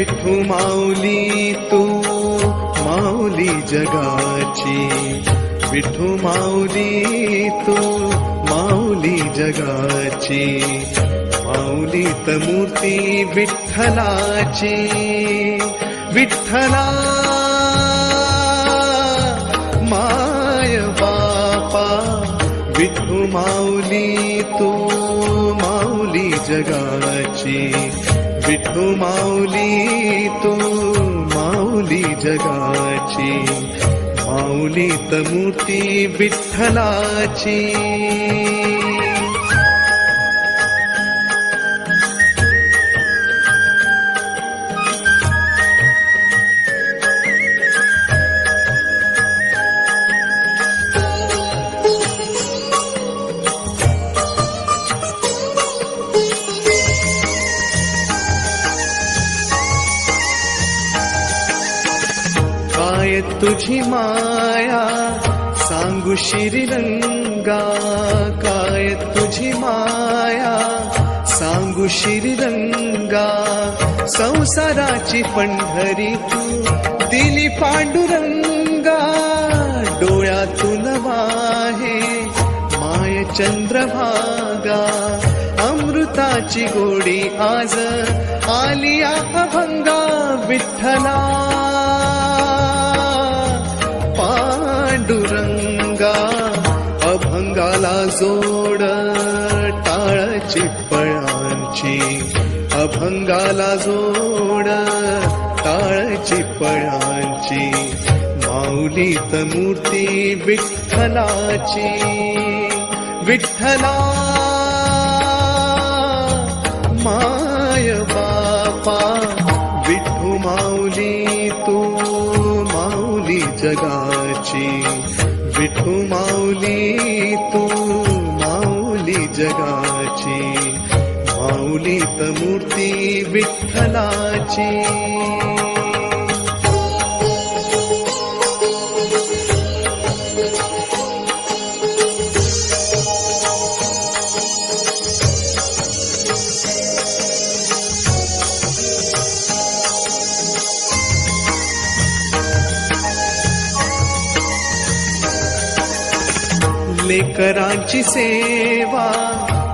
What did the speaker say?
विठू माऊली तू माऊली जगाची, विठू माऊली तू माऊली जगाची, माऊलीत मूर्ती विठ्ठलाची, विठ्ठला माय बापा, विठू माऊली तू माऊली जगाची, विठू माऊली तू माऊली जगाची, माऊलीत मूर्ती विठ्ठलाची. काय तुझी माया सांगू श्रीरंगा, काय तुझी माया सांगू श्रीरंगा, संसाराची पंढरी तू दिली पांडुरंगा, डोळ्यातून वाहे माय चंद्रभागा, अमृताची गोडी आज आली अभंगा, विठ्ठला पांडुरंगा, अभंगाला जोड टाळची पळांची, अभंगाला जोड टाळची पळांची, माऊलीत मूर्ती विठ्ठलाची, विठ्ठला माय बापा, विठू माऊली तू माऊली जगाची, विठू माऊली तू माऊली जगाची, माऊलीत मूर्ती विठ्ठलाची. लेकरांची सेवा